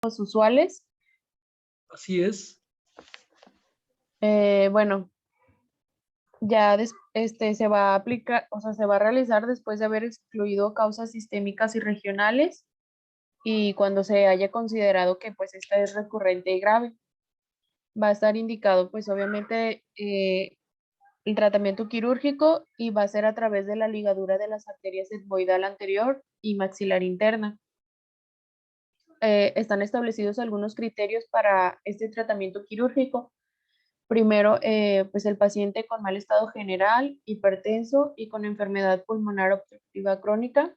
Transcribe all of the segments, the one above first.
usuales. Así es. Bueno, ya se va a aplicar, o sea, se va a realizar después de haber excluido causas sistémicas y regionales y cuando se haya considerado que pues esta es recurrente y grave. Va a estar indicado pues obviamente el tratamiento quirúrgico y va a ser a través de la ligadura de las arterias etmoidal anterior y maxilar interna. Están establecidos algunos criterios para este tratamiento quirúrgico. Primero, pues el paciente con mal estado general, hipertenso y con enfermedad pulmonar obstructiva crónica.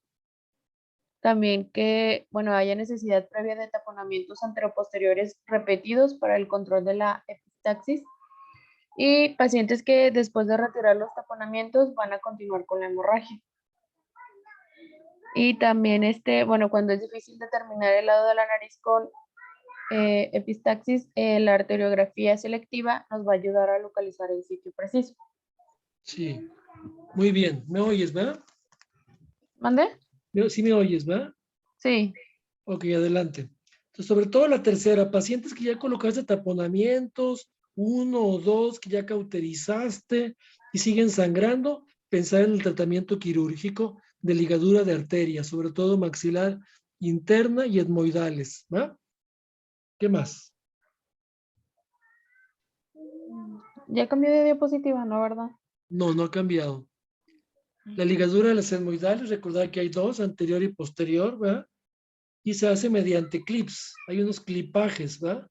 También que, bueno, haya necesidad previa de taponamientos anteroposteriores repetidos para el control de la epistaxis. Y pacientes que después de retirar los taponamientos van a continuar con la hemorragia. Y también, bueno, cuando es difícil determinar el lado de la nariz con epistaxis, la arteriografía selectiva nos va a ayudar a localizar el sitio preciso. Sí. Muy bien. ¿Me oyes, va? ¿Mande? Sí me oyes, ¿va? Sí. Ok, adelante. Entonces, sobre todo la tercera, pacientes que ya colocaste taponamientos, uno o dos que ya cauterizaste y siguen sangrando, pensar en el tratamiento quirúrgico de ligadura de arterias, sobre todo maxilar interna y etmoidales, ¿va? ¿Qué más? Ya cambió de diapositiva, ¿no, verdad? No, no ha cambiado. La ligadura de las etmoidales, recordar que hay dos, anterior y posterior, ¿va? Y se hace mediante clips. Hay unos clipajes, ¿va?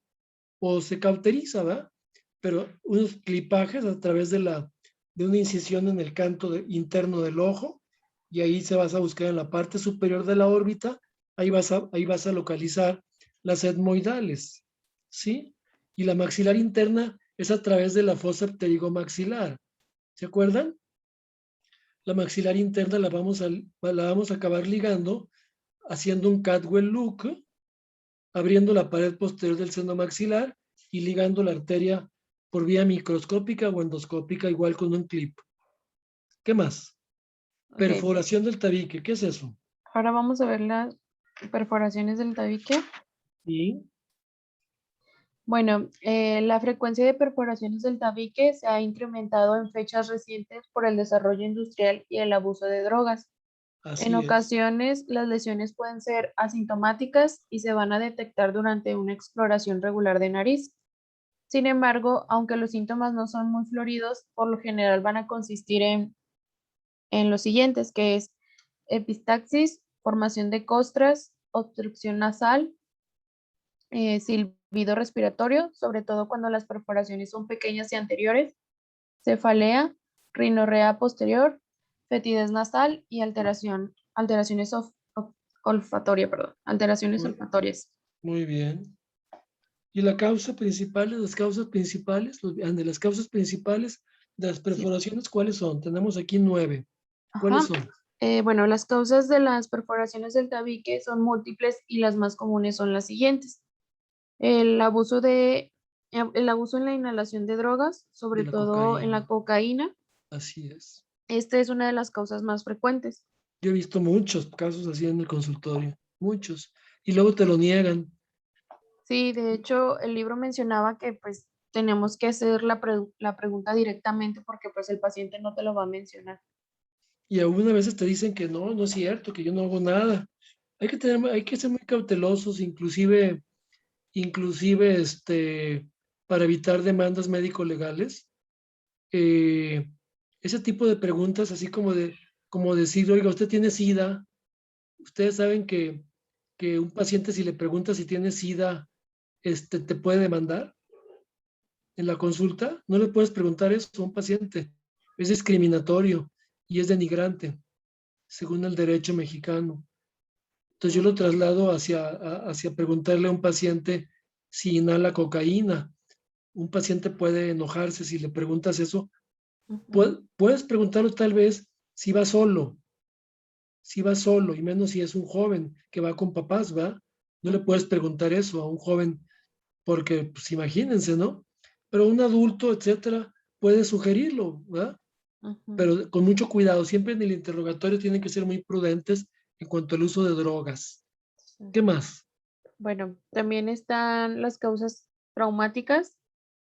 O se cauteriza, ¿va? Pero unos clipajes a través de una incisión en el canto interno del ojo, y ahí se vas a buscar en la parte superior de la órbita, ahí vas a localizar las etmoidales, ¿sí? Y la maxilar interna es a través de la fosa pterigomaxilar, ¿se acuerdan? La maxilar interna la vamos a acabar ligando haciendo un Cadwell look, abriendo la pared posterior del seno maxilar y ligando la arteria por vía microscópica o endoscópica, igual con un clip. ¿Qué más? Ok. Perforación del tabique. ¿Qué es eso? Ahora vamos a ver las perforaciones del tabique. Y Bueno, la frecuencia de perforaciones del tabique se ha incrementado en fechas recientes por el desarrollo industrial y el abuso de drogas. En así es. ocasiones, las lesiones pueden ser asintomáticas y se van a detectar durante una exploración regular de nariz. Sin embargo, aunque los síntomas no son muy floridos, por lo general van a consistir en los siguientes, que es epistaxis, formación de costras, obstrucción nasal, silbido respiratorio, sobre todo cuando las perforaciones son pequeñas y anteriores, cefalea, rinorrea posterior, fetidez nasal y alteraciones Muy, olfatorias. muy bien. ¿Y la causa principal, las causas principales, de las causas principales de las Sí. perforaciones, cuáles son? Tenemos aquí 9. ¿Cuáles Ajá. son? Bueno, las causas de las perforaciones del tabique son múltiples y las más comunes son las siguientes. El abuso el abuso en la inhalación de drogas, De sobre la todo en la cocaína. cocaína. Así es. Esta es una de las causas más frecuentes. Yo he visto muchos casos así en el consultorio. Muchos. Y luego te lo niegan. Sí, de hecho, el libro mencionaba que pues tenemos que hacer la pregunta directamente porque pues el paciente no te lo va a mencionar. Y algunas veces te dicen que no, no es cierto, que yo no hago nada. Hay que ser muy cautelosos, inclusive para evitar demandas médico-legales. Eh, ese tipo de preguntas, así como decir, oiga, usted tiene SIDA. Ustedes saben que un paciente, si le pregunta si tiene SIDA, te puede demandar en la consulta. No le puedes preguntar eso a un paciente. Es discriminatorio y es denigrante, según el derecho mexicano. Entonces yo lo traslado hacia preguntarle a un paciente si inhala cocaína. Un paciente puede enojarse si le preguntas eso. Ujú. Puedes preguntarlo tal vez si va solo, y menos si es un joven que va con papás, ¿va? No le puedes Ujú. preguntar eso a un joven porque, pues imagínense, ¿no? Pero un adulto, etcétera, puede sugerirlo, ¿va? Ujú. Pero con mucho cuidado, siempre en el interrogatorio tienen que ser muy prudentes en cuanto al uso de drogas. Sí. ¿Qué más? Bueno, también están las causas traumáticas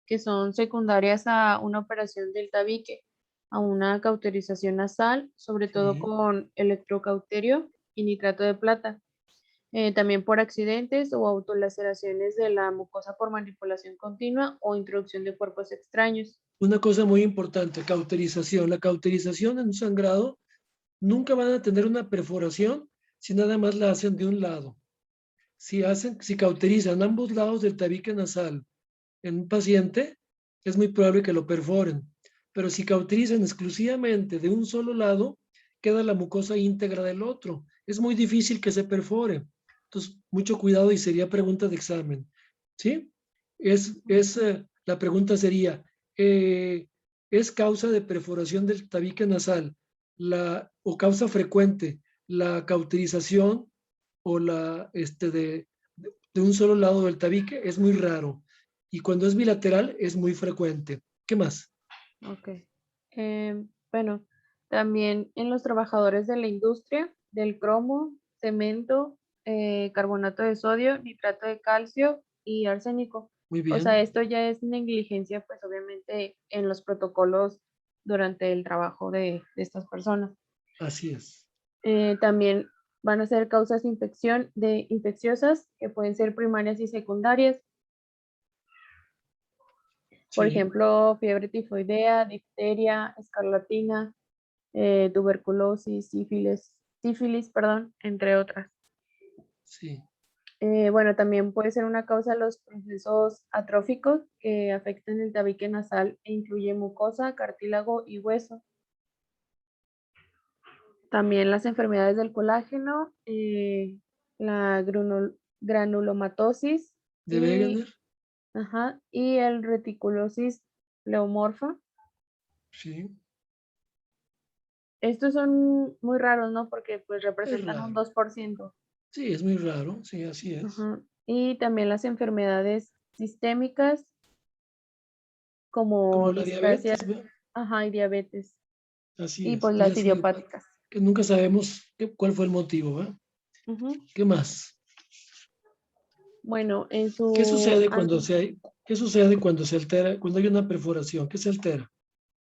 que son secundarias a una operación del tabique, a una cauterización nasal, sobre todo Sí. con electrocauterio y nitrato de plata. También por accidentes o autolaceraciones de la mucosa por manipulación continua o introducción de cuerpos extraños. Una cosa muy importante, cauterización. La cauterización en un sangrado nunca van a tener una perforación si nada más la hacen de un lado. Si cauterizan ambos lados del tabique nasal en un paciente, es muy probable que lo perforen. Pero si cauterizan exclusivamente de un solo lado, queda la mucosa íntegra del otro. Es muy difícil que se perfore. Entonces, mucho cuidado y sería pregunta de examen. ¿Sí? La pregunta sería, eh, ¿es causa de perforación del tabique nasal o causa frecuente la cauterización o de un solo lado del tabique? Es muy raro. Y cuando es bilateral es muy frecuente. ¿Qué más? Ok. Bueno, también en los trabajadores de la industria, del cromo, cemento, carbonato de sodio, nitrato de calcio y arsénico. Muy O sea, bien. esto ya es negligencia, pues obviamente en los protocolos durante el trabajo de estas personas. Así es. También van a ser causas de infección infecciosas que pueden ser primarias y secundarias. Por Sí, ejemplo, fiebre tifoidea, difteria, escarlatina, tuberculosis, sífilis, perdón, entre otras. sí, Bueno, también puede ser una causa los procesos atróficos que afectan el tabique nasal e incluye mucosa, cartílago y hueso. También las enfermedades del colágeno, la granulomatosis de y, Wegener. ajá, y el reticulosis pleomorfa. Sí, Estos son muy raros, ¿no? Porque pues es representan un raro. 2%. Sí, es muy raro. Sí, así es. Ajá. Y también las enfermedades sistémicas como Como la displasia, diabetes, ¿ve? ajá, y diabetes. Así Y es. pues Y las las idiopáticas. que nunca sabemos cuál fue el motivo, ¿va? Ujú. ¿Qué más? Bueno, en ¿Qué su, sucede qué sucede cuando se altera, cuando hay una perforación? ¿Qué se altera?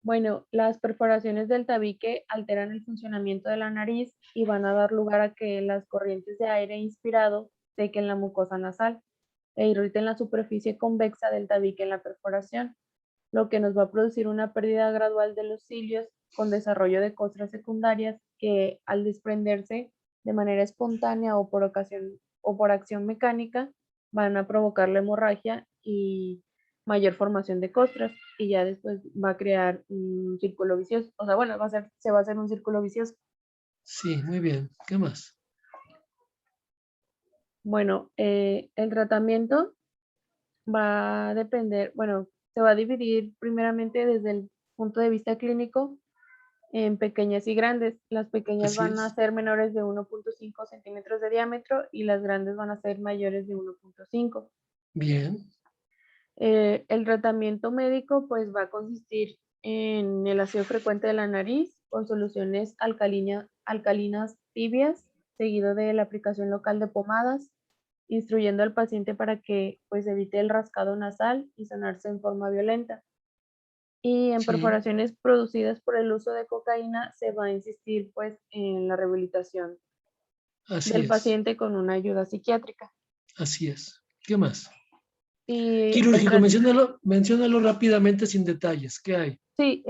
bueno, las perforaciones del tabique alteran el funcionamiento de la nariz y van a dar lugar a que las corrientes de aire inspirado sequen la mucosa nasal e irriten la superficie convexa del tabique en la perforación, lo que nos va a producir una pérdida gradual de los cilios con desarrollo de costras secundarias que al desprenderse de manera espontánea o por acción mecánica van a provocar la hemorragia y mayor formación de costras y ya después va a crear un círculo vicioso. O sea, bueno, se va a hacer un círculo vicioso. Sí, muy bien. ¿Qué más? Bueno, el tratamiento va a depender, bueno, se va a dividir primeramente desde el punto de vista clínico en pequeñas y grandes. Las pequeñas Así van a es. ser menores de 1.5 centímetros de diámetro y las grandes van a ser mayores de 1.5. Bien. El tratamiento médico pues va a consistir en el aseo frecuente de la nariz con soluciones alcalinas tibias, seguido de la aplicación local de pomadas, instruyendo al paciente para que pues evite el rascado nasal y sonarse en forma violenta. Y en Sí, perforaciones producidas por el uso de cocaína se va a insistir pues en la rehabilitación así del es. paciente con una ayuda psiquiátrica. Así es. ¿Qué más? Y Quirúrgico, menciónalo rápidamente sin detalles. ¿Qué hay? sí,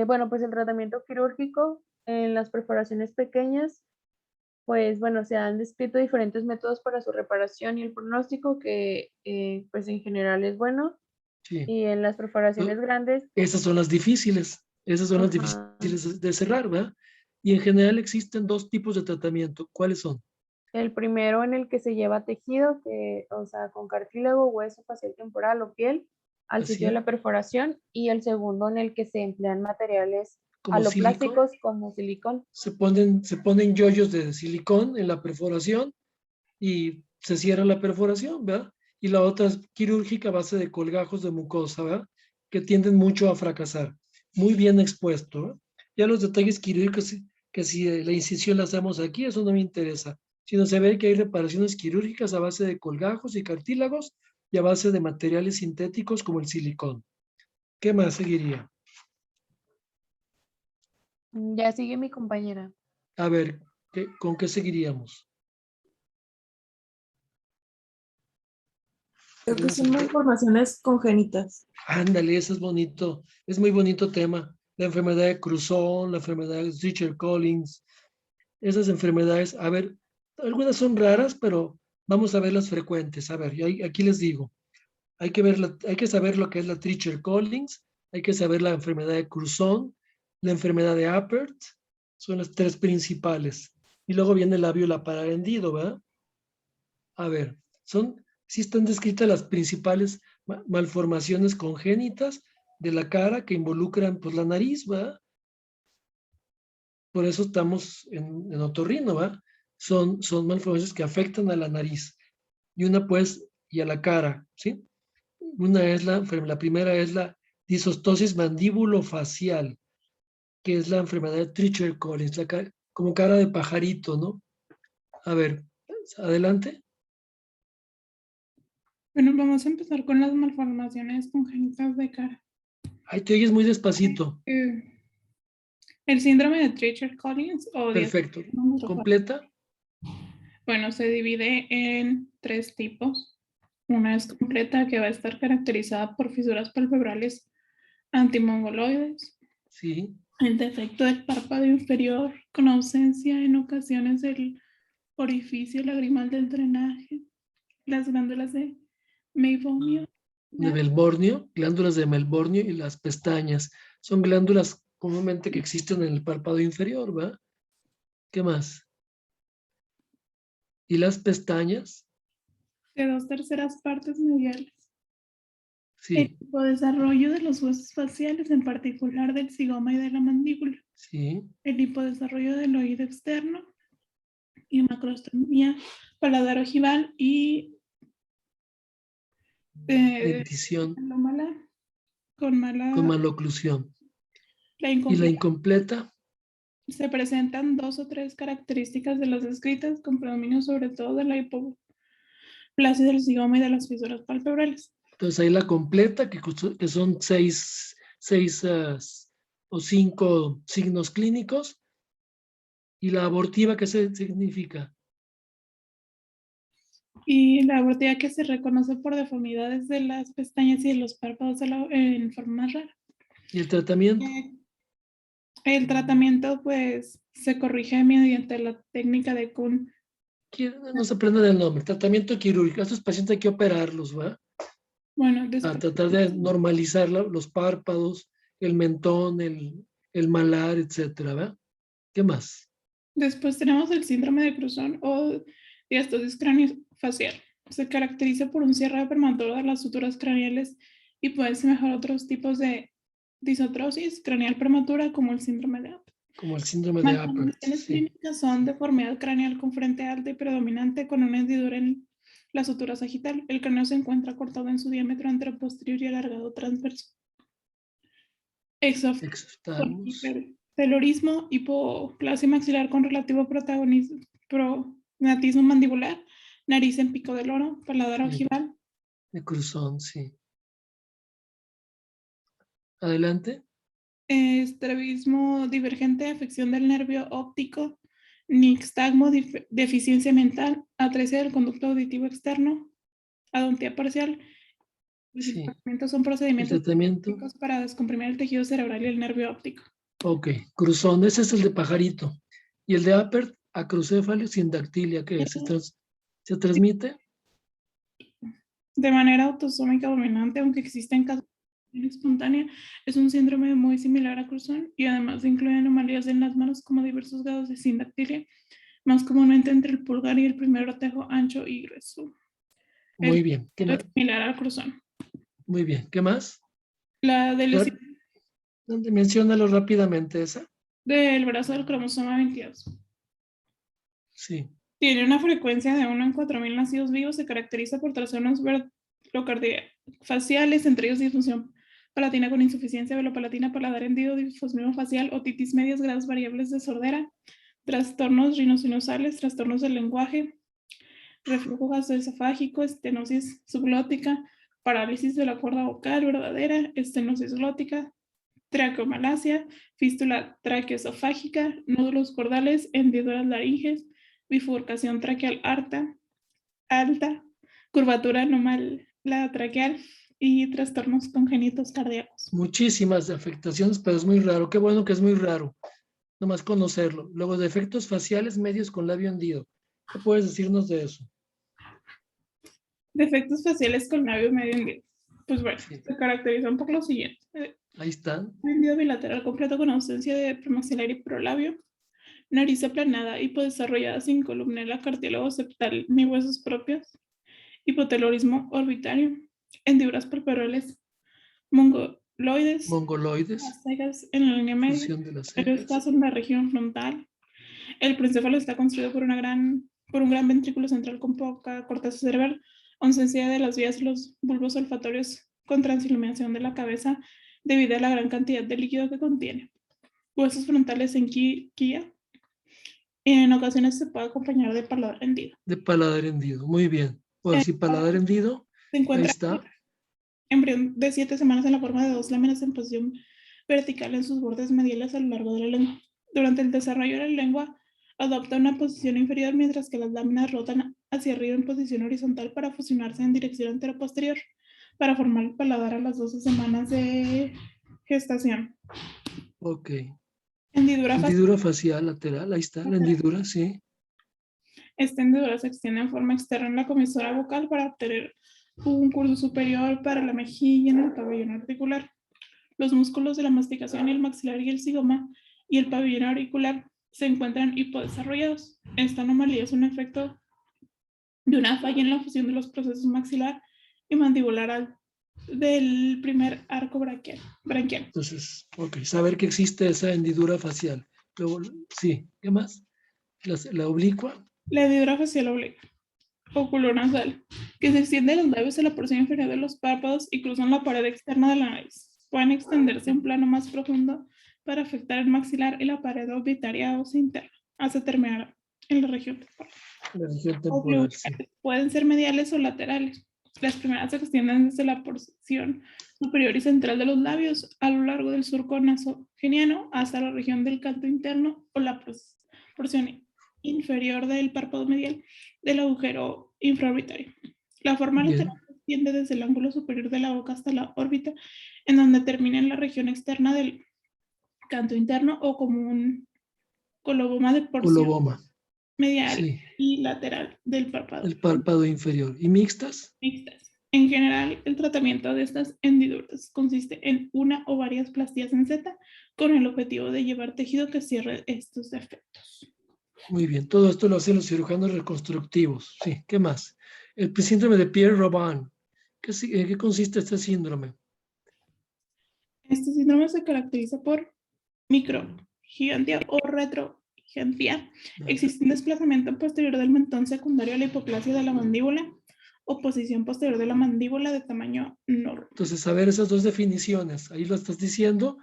bueno, pues el tratamiento quirúrgico en las perforaciones pequeñas, pues bueno, se han descrito diferentes métodos para su reparación y el pronóstico que pues en general es bueno. Sí. Y en las perforaciones grandes, Esas son las difíciles. Esas son las ajá, difíciles de cerrar, ¿verdad? Y en general existen dos tipos de tratamiento. ¿Cuáles son? el primero en el que se lleva tejido, o sea, con cartílago, hueso facial temporal o piel al sitio de Así, la perforación, y el segundo en el que se emplean materiales como silicón. aloplásticos como silicón. Se ponen yoyos de silicón en la perforación y se cierra la perforación, ¿verdad? Y la otra es quirúrgica a base de colgajos de mucosa, ¿verdad? Que tienden mucho a fracasar. Muy bien expuesto, ¿verdad? Ya los detalles quirúrgicos, que si la incisión la hacemos aquí, eso no me interesa. sino se ve que hay reparaciones quirúrgicas a base de colgajos y cartílagos y a base de materiales sintéticos como el silicón. ¿Qué más seguiría? Ya sigue mi compañera. A ver, ¿con qué seguiríamos? Creo que Elena, son malformaciones congénitas. ándale, eso es bonito, es muy bonito tema. La enfermedad de Cruzón, la enfermedad de Treacher-Collins, esas enfermedades, a ver, algunas son raras, pero vamos a ver las frecuentes. A ver, aquí les digo, hay que saber lo que es la Treacher-Collins, hay que saber la enfermedad de Cruzón, la enfermedad de Apert, son las tres principales. Y luego viene el labio laparendido, ¿verdad? A ver, sí están descritas las principales malformaciones congénitas de la cara que involucran pues la nariz, ¿va? Por eso estamos en otorrino, ¿va? Son malformaciones que afectan a la nariz. Y una pues, y a la cara, ¿sí? Una es la primera es la disostosis mandíbulo-facial, que es la enfermedad de Treacher-Collins, como cara de pajarito, ¿no? A ver, adelante. Bueno, vamos a empezar con las malformaciones congénitas de cara. Ay, te oyes muy despacito. El síndrome de Treacher-Collins o Perfecto. ¿Completa? Bueno, se divide en 3 tipos. Una es completa, que va a estar caracterizada por fisuras palpebrales antimongoloides, Sí. el defecto del párpado inferior con ausencia en ocasiones del orificio lagrimal del drenaje, las glándulas de Meibomian, De Melbornio, glándulas de Melbornio y las pestañas. Son glándulas comúnmente que existen en el párpado inferior, ¿va? ¿Qué más? ¿Y las pestañas? de 2/3 partes mediales. El Sí, hipodesarrollo de los huesos faciales, en particular del zigoma y de la mandíbula. sí. El hipodesarrollo del oído externo y macrostomía, paladar ojival y Dentición con mala. con maloclusión. La ¿Y la incompleta. incompleta? Se presentan 2 o 3 características de las descritas, con predominio sobre todo de la hipoplasia del zigoma y de las fisuras palpebrales. Entonces ahí la completa, que son seis o 5 signos clínicos. ¿Y la abortiva qué significa? Y la abortiva, que se reconoce por deformidades de las pestañas y de los párpados en forma más rara. ¿Y el tratamiento? El tratamiento pues se corrige mediante la técnica de Kuhn. No se aprende del nombre. Tratamiento quirúrgico. A estos pacientes hay que operarlos, ¿va? Bueno, A tratar de normalizar los párpados, el mentón, el malar, etcétera, ¿va? ¿Qué más? después tenemos el síndrome de Cruzón o diastosis craneofacial. Se caracteriza por un cierre prematuro de las suturas craneales y puede semejar otros tipos de disotrosis craneal prematura, como el síndrome de Apert. Como el síndrome de Apert. Manifestaciones clínicas son deformidad craneal con frente alta y predominante, con una hendidura en la sutura sagital. El cráneo se encuentra cortado en su diámetro anteroposterior y alargado transverso. Exoftalmos. Hipercelorismo, hipoplasia maxilar con relativo prognatismo mandibular, nariz en pico del oro, paladar ojival. De Cruzón, sí. Adelante. Estrabismo divergente, afección del nervio óptico, nixtagmo, deficiencia mental, atresia del conducto auditivo externo, adontía parcial. Los Sí. tratamientos son procedimientos El tratamiento. para descomprimir el tejido cerebral y el nervio óptico. Ok, Cruzón, ese es el de pajarito. Y el de Apert, acrocéfalo sin dactilia, ¿qué es? ¿Se transmite? De manera autosómica dominante, aunque existen casos de espontánea, es un síndrome muy similar a Cruzón y además incluye anomalías en las manos como diversos grados de sindactilia, más comúnmente entre el pulgar y el primer otejo ancho y grueso. Muy bien. ¿Qué más? Es similar al Cruzón. Muy bien. ¿Qué más? La deleción Menciónalo rápidamente esa. del brazo del cromosoma 22. Sí. Tiene una frecuencia de 1 en 4.000 nacidos vivos. Se caracteriza por trastornos faciales, entre ellos disfunción palatina con insuficiencia velopalatina, paladar hendido, difusismo facial, otitis medias, grados variables de sordera, trastornos rinosinusales, trastornos del lenguaje, reflujo gastroesofágico, estenosis subglótica, parálisis de la cuerda vocal verdadera, estenosis glótica, traqueomalacia, fístula traqueoesofágica, nódulos cordales, hendiduras laringes, bifurcación traqueal alta, curvatura anómala traqueal y trastornos congénitos cardíacos. Muchísimas afectaciones, pero es muy raro. Qué bueno que es muy raro. Nomás conocerlo. Luego, defectos faciales medios con labio hendido. ¿Qué puedes decirnos de eso? Defectos faciales con labio medio hendido. Pues bueno, Sí. se caracterizan por lo siguiente. Ahí están. Hendido bilateral completo con ausencia de premaxilar y prolabio. Nariz aplanada, hipodesarrollada sin columela, cartílago septal ni huesos propios. Hipotelorismo orbitario. Hendiduras palpebrales mongoloides. Mongoloides. Las cejas en la línea media. Fusión de las Pero cejas. escaso en la región frontal. El proencéfalo está construido por un gran ventrículo central con poca corteza cerebral, ausencia de las vías y los bulbos olfatorios con transiluminación de la cabeza debido a la gran cantidad de líquido que contiene. Huesos frontales en quilla. En ocasiones se puede acompañar de paladar hendido. De paladar hendido. Muy bien. Por si paladar hendido. Se Ahí encuentra está. embrión de 7 semanas en la forma de 2 láminas en posición vertical en sus bordes mediales a lo largo de la lengua. Durante el desarrollo de la lengua, adopta una posición inferior mientras que las láminas rotan hacia arriba en posición horizontal para fusionarse en dirección antero-posterior para formar el paladar a las 12 semanas de gestación. Ok. Hendidura facial. Hendidura facial lateral. Ahí está. La hendidura, sí. Esta hendidura se extiende en forma externa en la comisura vocal para obtener un curso superior para la mejilla en el pabellón articular. Los músculos de la masticación y el maxilar y el zigoma y el pabellón auricular se encuentran hipodesarrollados. Esta anomalía es un efecto de una falla en la fusión de los procesos maxilar y mandibular del primer arco branquial. Entonces, ok. Saber que existe esa hendidura facial. Luego, sí. ¿Qué más? La oblicua. La hendidura facial obliqua, oculonasal, que se extiende de los labios a la porción inferior de los párpados y cruzan la pared externa de la nariz. Pueden extenderse a un plano más profundo para afectar el maxilar y la pared orbitaria ósea interna, hasta terminar en la región temporal. La región temporal, sí. Pueden ser mediales o laterales. Las primeras se extienden desde la porción superior y central de los labios a lo largo del surco nasogeniano hasta la región del canto interno o la porción inferior del párpado medial del agujero infraorbitario. La forma Bien. lateral se extiende desde el ángulo superior de la boca hasta la órbita, en donde termina en la región externa del canto interno o como un coloboma de porción Coloboma. medial Sí. y lateral del párpado. El párpado inferior. ¿Y mixtas? Mixtas. En general, el tratamiento de estas hendiduras consiste en una o varias plastías en Z con el objetivo de llevar tejido que cierre estos defectos. Muy bien. Todo esto lo hacen los cirujanos reconstructivos. Sí. ¿Qué más? El síndrome de Pierre-Robin. ¿En qué consiste este síndrome? Este síndrome se caracteriza por microgigantia o retrogigantia. Existe un desplazamiento posterior del mentón secundario a la hipoplasia de la mandíbula o posición posterior de la mandíbula de tamaño normal. Entonces, a ver esas dos definiciones. Ahí lo estás diciendo.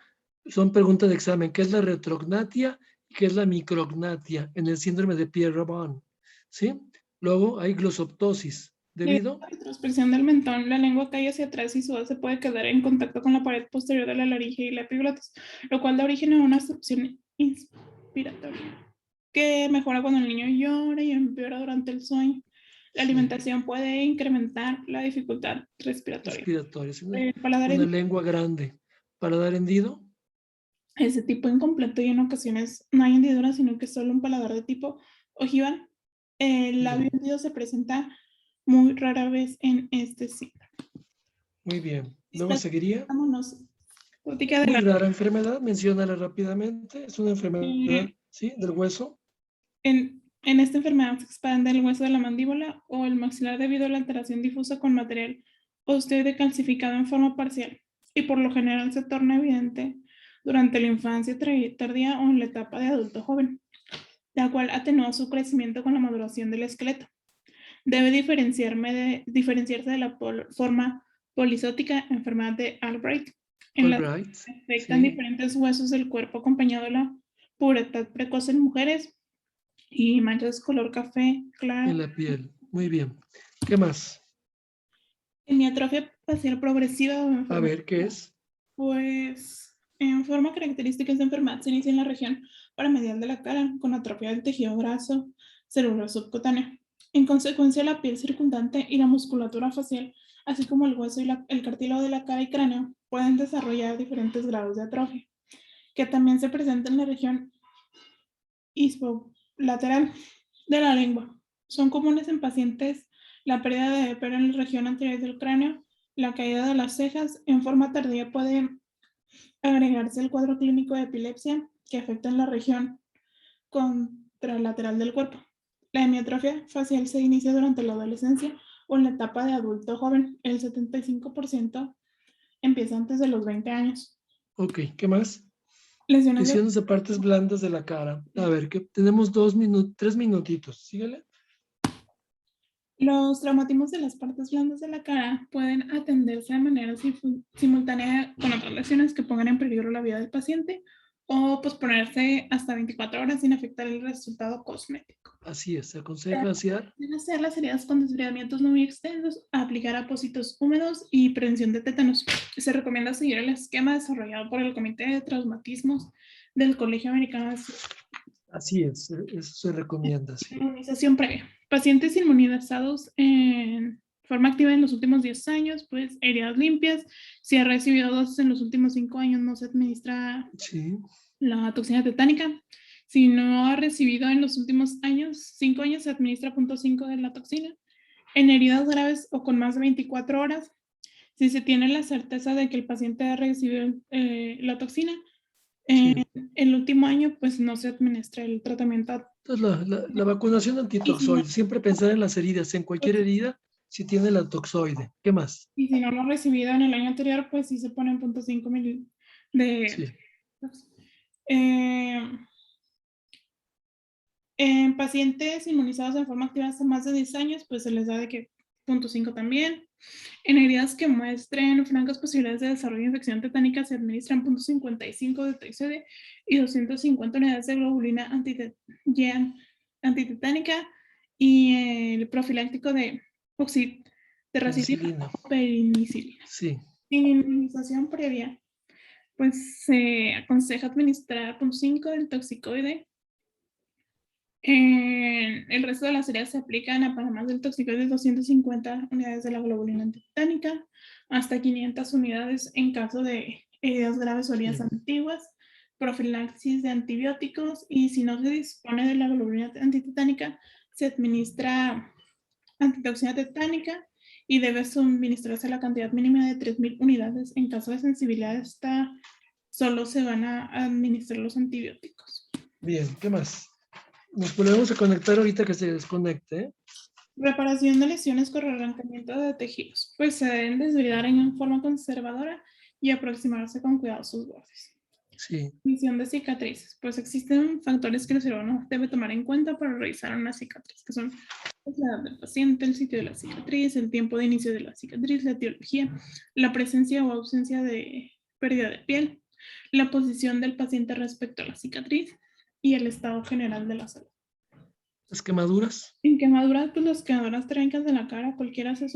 Son preguntas de examen. ¿Qué es la retrognatia y qué es la micrognatia en el síndrome de Pierre-Robin? ¿Sí? Luego hay glosoptosis. Debido a la retrospección del mentón, la lengua cae hacia atrás y su base puede quedar en contacto con la pared posterior de la laringe y la epiglotis, lo cual da origen a una obstrucción inspiratoria que mejora cuando el niño llora y empeora durante el sueño. La alimentación puede incrementar la dificultad respiratoria. Respiratoria. Paladar Una lengua grande. Paladar hendido. es de tipo incompleto y en ocasiones no hay hendidura, sino que es solo un paladar de tipo ojival. El labio hendido se presenta muy rara vez en este síndrome. Muy bien. Luego seguiría. Vámonos. Muy rara enfermedad, menciónala rápidamente. Es una enfermedad, ¿sí? Del hueso. En esta enfermedad se expande el hueso de la mandíbula o el maxilar debido a la alteración difusa con material osteoide calcificado en forma parcial y por lo general se torna evidente durante la infancia tardía o en la etapa de adulto joven, la cual atenúa su crecimiento con la maduración del esqueleto. Debe diferenciarse de la forma polisótica, enfermedad de Albright, en la que afectan diferentes huesos del cuerpo acompañado de la pubertad precoz en mujeres y manchas color café claro. En la piel. Muy bien. ¿Qué más? Hemiatrofia facial progresiva o A enfermedad. ver, ¿qué es? Pues en forma característica esta enfermedad se inicia en la región paramedial de la cara con atrofia del tejido graso cerebral subcutáneo. En consecuencia, la piel circundante y la musculatura facial, así como el hueso y el cartílago de la cara y cráneo, pueden desarrollar diferentes grados de atrofia, que también se presenta en la región lateral de la lengua. Son comunes en pacientes la pérdida de pelo en la región anterior del cráneo, la caída de las cejas. En forma tardía puede agregarse el cuadro clínico de epilepsia que afecta en la región contralateral del cuerpo. La hemiatrofia facial se inicia durante la adolescencia o en la etapa de adulto joven. El 75% empieza antes de los 20 años. Ok, ¿qué más? Lesiones de Lesiones de partes blandas de la cara. A ver, que tenemos 3 minutitos. Síguele. Los traumatismos de las partes blandas de la cara pueden atenderse de manera simultánea con otras lesiones que pongan en peligro la vida del paciente o posponerse hasta 24 horas sin afectar el resultado cosmético. Así es, se aconseja asear. Deben hacer las heridas con desbridamientos no muy extensos, aplicar apósitos húmedos y prevención de tétanos. Se recomienda seguir el esquema desarrollado por el Comité de Traumatismos del Colegio Americano de Así es, eso se recomienda. Sí. Inmunización previa. Pacientes inmunizados en forma activa en los últimos 10 años, pues heridas limpias. Si ha recibido dosis en los últimos 5 años, no se administra Sí. la toxina tetánica. Si no ha recibido en los últimos 5 años, se administra 0.5 de la toxina. En heridas graves o con más de 24 horas, si se tiene la certeza de que el paciente ha recibido la toxina, Sí. el último año, pues no se administra el tratamiento. Entonces, la vacunación antitoxoide, siempre pensar en las heridas, en cualquier herida, si tiene la toxoide. ¿Qué más? Y si no lo ha recibido en el año anterior, pues sí se ponen 0.5 mil de... Sí. En pacientes inmunizados en forma activa hace más de 10 años, pues se les da de que 0.5 también. En heridas que muestren francas posibilidades de desarrollo de infección tetánica se administran 0.55 de toxoide y 250 unidades de globulina antitetánica y el profiláctico de Penicilina. penicilina. Sí. Sin inmunización previa, pues se aconseja administrar 0.5 del toxicoide. El resto de las heridas se aplican a para más del toxicoide 250 unidades de la globulina antitetánica, hasta 500 unidades en caso de heridas graves o heridas antiguas, profilaxis de antibióticos, y si no se dispone de la globulina antitetánica, se administra antitoxina tetánica y debe suministrarse la cantidad mínima de 3.000 unidades. En caso de sensibilidad, solo se van a administrar los antibióticos. Bien, ¿qué más? Nos volvemos a conectar ahorita que se desconecte. ¿Eh? Reparación de lesiones con arrancamiento de tejidos. Pues se deben desbridar en forma conservadora y aproximarse con cuidado sus bordes. Sí. Visión de cicatrices. Pues existen factores que el cirujano debe tomar en cuenta para realizar una cicatriz, que son la edad del paciente, el sitio de la cicatriz, el tiempo de inicio de la cicatriz, la etiología, la presencia o ausencia de pérdida de piel, la posición del paciente respecto a la cicatriz y el estado general de la salud. Las quemaduras. En quemaduras, pues las quemaduras térmicas de la cara, cualquiera se